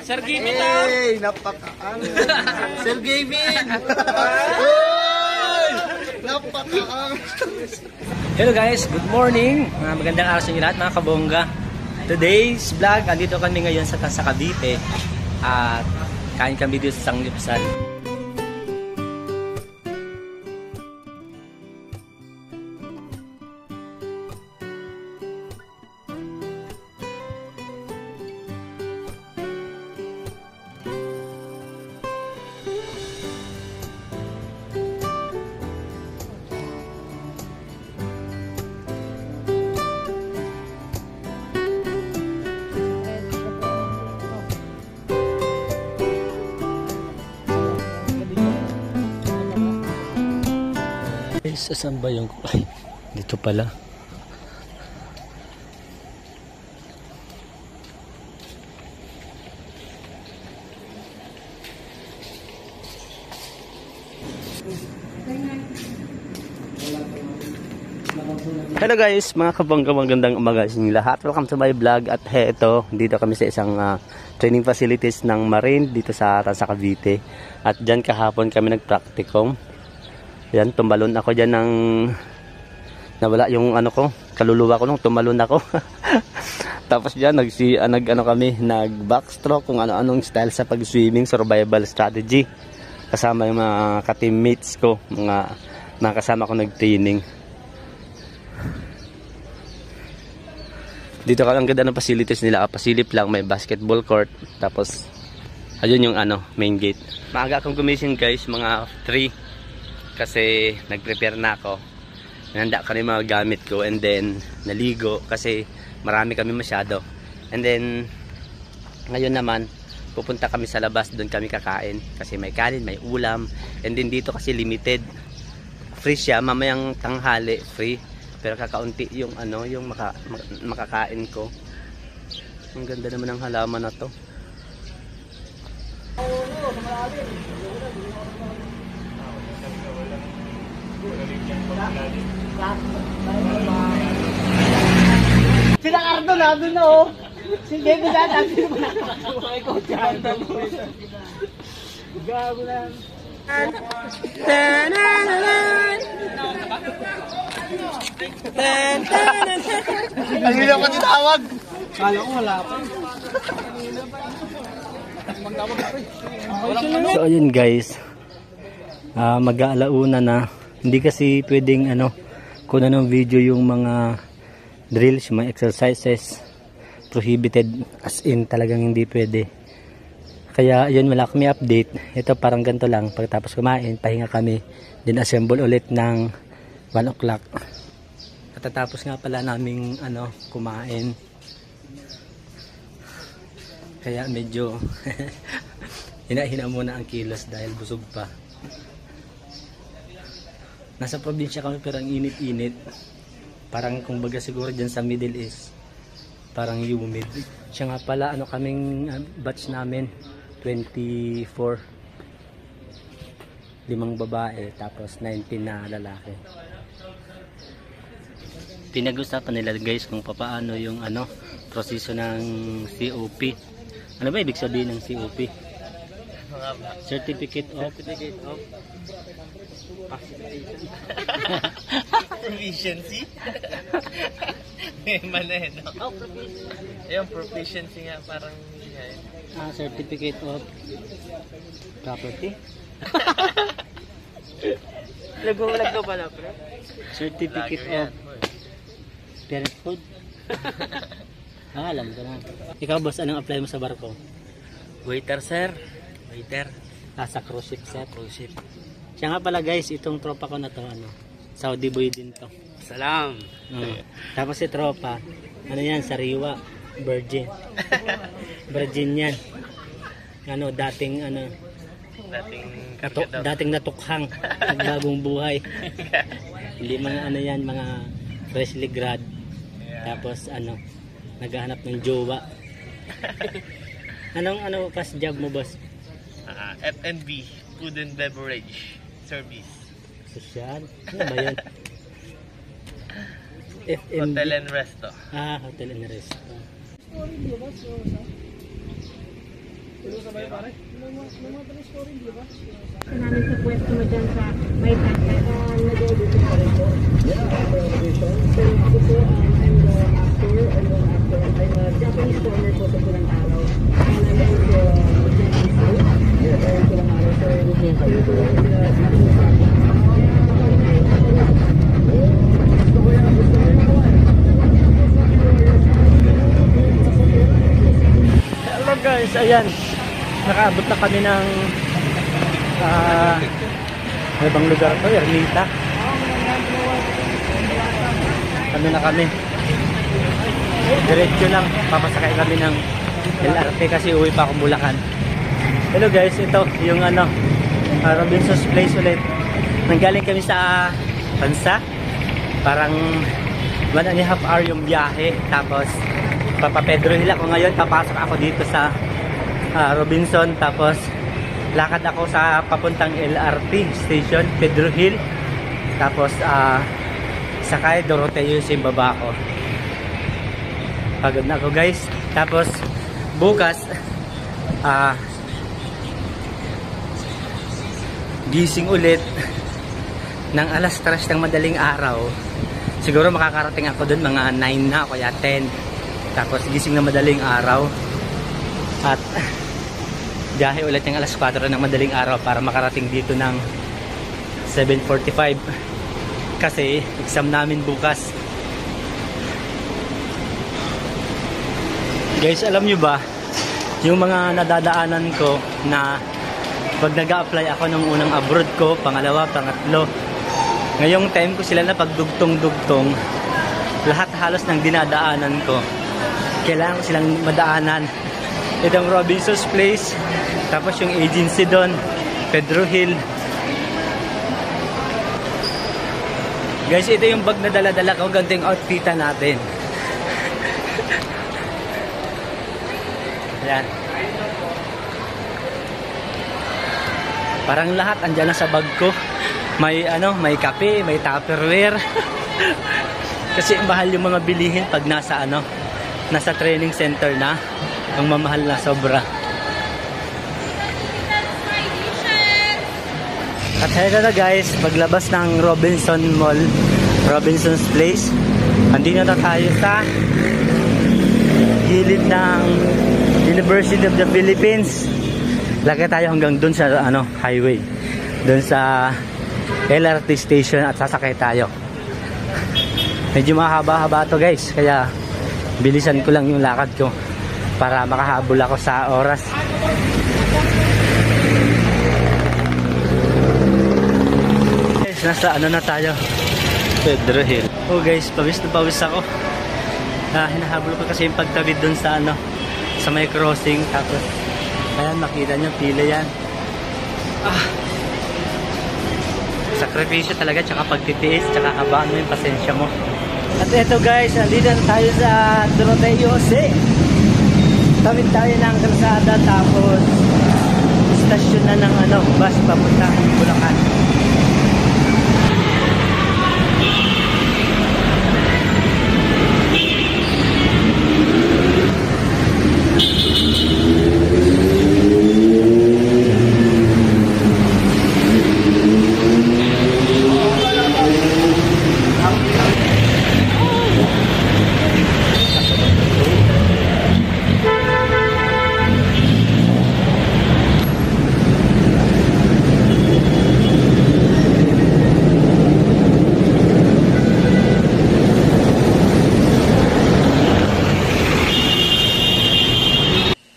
Sir Gavin napakaang. Sir Gavin. Napakaang. Hello guys, good morning. Magandang araw sa inyo lahat mga kabongga. Today's vlog, andito kami ngayon sa Cavite. At kain kami dito sa Sanglipsan. Saan ba yung... Ay, dito pala. Hello guys, mga kabangga, magandang umaga sa inyo lahat. Welcome to my vlog. At heto, dito kami sa isang training facilities ng Marine dito sa Cavite. At dyan kahapon kami nag-practicum. Yan, tumalon ako dyan ng nawala yung ano ko, kaluluwa ko nung tumalon ako. Tapos dyan nag backstroke kung ano-anong style sa pag-swimming, survival strategy. Kasama yung mga ka-teammates ko, mga kasama ko nag-training. Dito ka lang ganda ng facilities nila, pasilip lang, may basketball court. Tapos ayun yung main gate. Maaga akong gumising guys, mga 3. Kasi nag-prepare na ako. Nanda ko na yung mga gamit ko. And then naligo kasi marami kami masyado. And then ngayon naman pupunta kami sa labas. Doon kami kakain. Kasi may kanin, may ulam. And then dito kasi limited. Free siya. Mamayang tanghali free. Pero kakaunti yung yung makakain ko. Ang ganda naman ng halaman na to. Sila Cardo na doon na oh. Si David na natin mo. Ikaw dyan. Gago na. Ang hila pa tinawag. Kala ko wala pa. So ayun guys, mag-aalauna na. Hindi kasi pwedeng kung anong video yung mga drills, mga exercises, prohibited, as in talagang hindi pwede. Kaya yun, wala kami update. Ito parang ganito lang, pagkatapos kumain pahinga kami, then assemble ulit ng 1 o'clock. Katatapos nga pala naming kumain, kaya medyo hina-hina muna ang kilos dahil busog pa. Nasa probinsya kami pero ang init-init. Parang kumbaga siguro dyan sa Middle East, parang humid. Siya nga pala kaming batch namin 24, 5 babae tapos 19 na lalaki. Pinag-usapan nila guys kung paano yung proseso ng COP. Ano ba ibig sabihin ng COP? Certificate of Proficiency? Mali, no? Oh, proficiency. Yung proficiency nga parang certificate of property. Lago pala, pre. Certificate of parenthood. Alam ko na. Ikaw boss, anong apply mo sa barko? Waiter, sir. Waiter. Sa cruise ship, sir. Cruise ship. Siya nga pala guys, itong tropa ko na to, Saudi boy din to. Salam. Tapos si tropa, yan, sariwa, virgin. Virgin yan. Dating natukhang, nagbagong buhay. Hindi mga mga freshly grad. Tapos naghahanap ng jowa. Anong past job mo, boss? F&B, food and beverage service. Sosyal? Ano ba yan? FMB? Hotel and resto. Hotel and resto. namin sa pwesto mo dyan sa may tangkay nag-audition pa rin po. So ako po, I'm the actor, I'm a Japanese foreigner po sa Pulang Araw. And I'm also Japanese food. Pulang Araw. So, kayo po lang Hello guys, ayan. Nakaabot na kami ng ibang lugar to, Ermita. Ano na kami? Diretso lang, papasakay kami ng LRT kasi uwi pa akong Bulacan. Hello guys, ito yung Robinson's Place ulit. Nanggaling kami sa Bansa. Parang 1.5 hour yung biyahe. Tapos Papa Pedro Hill ako ngayon. Papasok ako dito sa Robinson. Tapos lakad ako sa papuntang LRT station, Pedro Hill. Tapos sakay Doroteo yung baba ko. Pagod na ako guys. Tapos bukas gising ulit ng alas 3 ng madaling araw. Siguro makakarating ako dun mga 9 na kaya 10. Tapos gising na madaling araw. At biyahe ulit ng alas 4 ng madaling araw para makarating dito ng 7:45 kasi exam namin bukas. Guys, alam nyo ba yung mga nadadaanan ko na pag nag-a-apply ako nung unang abroad ko, pangalawa, pangatlo, ngayong time ko sila na pagdugtong-dugtong, lahat halos ng dinadaanan ko kailangan ko silang madaanan. Itong Robinson's Place, tapos yung agency doon, Pedro Hill. Guys, ito yung bag na dala-dala ko, ganito yung outfitan natin. Ayan. Parang lahat andyan na sa bag ko. May may kape, may Tupperware. Kasi mahal yung mga bilihin pag nasa nasa training center na. Ang mamahal na sobra. At heto na guys, paglabas ng Robinson Mall, Robinson's Place, andito na tayo sa gilid ng University of the Philippines. Lagay tayo hanggang dun sa highway, dun sa LRT station at sasakay tayo. Medyo mahaba-haba to guys, kaya bilisan ko lang yung lakad ko para makahabol ako sa oras. Guys, nasa na tayo, Pedro Hill. Oh guys, pawis na pawis ako. Hinahabol ko kasi yung pagtawid dun sa sa may crossing. Tapos ayan, makita nyo pila yan. Sakripisyo talaga, tsaka pagtitiis, tsaka habaan mo yung pasensya mo. At eto guys, andito na tayo sa Doroteo Jose. Tawid tayo ng kalsada, tapos stasyon na ng bus papunta ng Bulacan.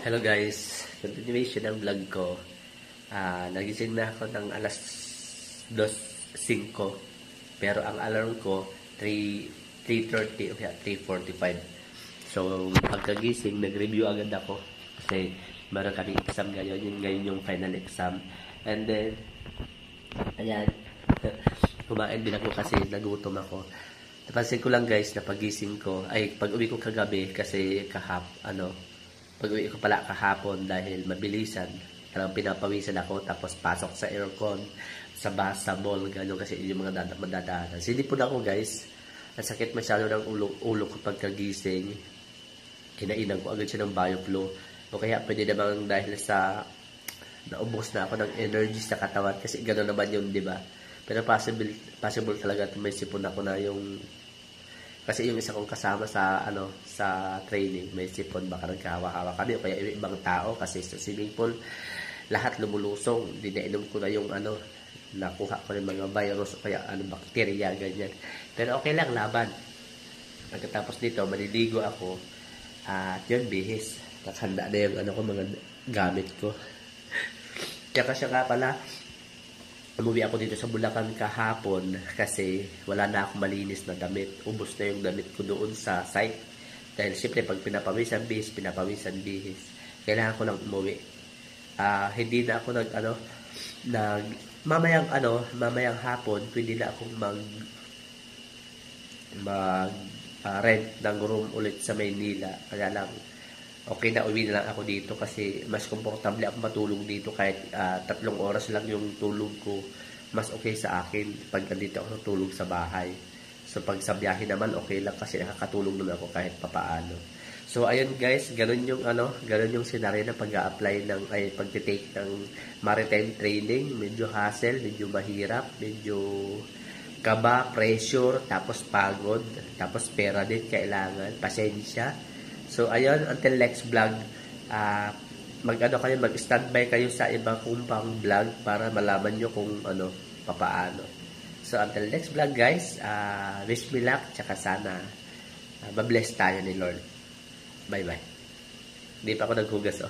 Hello guys, continuation ng vlog ko. Nagising na ako ng alas 2:05, pero ang alarm ko 3:30 o 3:45. So pagkagising, nag-review agad ako kasi meron kami exam ngayon yung final exam. And then ayan, kumain din ako kasi nagutom ako. Napansin ko lang guys na pagising ko, pag uwi ko kagabi kasi pag-uwi ko pala kahapon dahil mabilisan, talagang pinapawisan ako, tapos pasok sa aircon, sa bus, sa mall, gano'n kasi yung mga madadaanan. Hindi po na ako guys, nasakit masyado ng ulo ko pagkagising. kinainan ko agad siya ng BioFlow. O kaya pwede namang dahil sa naubos na ako ng energy sa katawan kasi gano'n naman yun, di ba? Pero possible talaga may sipon ako na yung kasi yung isa kong kasama sa sa training, may sipon, baka nagkahawa-hawa kami o kaya yung ibang tao kasi sa swimming pool lahat lumulusong, dinainom ko na yung nakuha ko ng mga virus o kaya bacteria, ganyan. Pero okay lang, laban. Pagkatapos dito, maliligo ako at yun, bihis. Nakahanda na yung ko, mga gamit ko. Tsaka siya nga pala, umuwi ako dito sa Bulacan kahapon kasi wala na akong malinis na damit. Ubos na yung damit ko doon sa site. Dahil siyempre pag pinapawisan bihis, kailangan ko lang umuwi. Hindi na ako mamayang hapon, pwede na akong rent ng room ulit sa Maynila. Kaya lang, okay na uwi na lang ako dito kasi mas komportable ako matulog dito kahit 3 oras lang yung tulog ko. Mas okay sa akin pag nandito ako natulog sa bahay. So pag sa biyahe naman okay lang kasi nakakatulog naman ako kahit papaano. So ayun guys, ganun yung scenario na pag-a-apply pag-take ng maritime training. Medyo hassle, medyo mahirap, medyo kaba, pressure, tapos pagod, tapos pera din kailangan, pasensya. So ayun, until next vlog, mag-standby kayo sa ibang kong pang vlog para malaman nyo kung papaano. So until next vlog guys, wish me luck, tsaka sana mabless tayo ni Lord. Bye bye. Hindi pa ako naghugas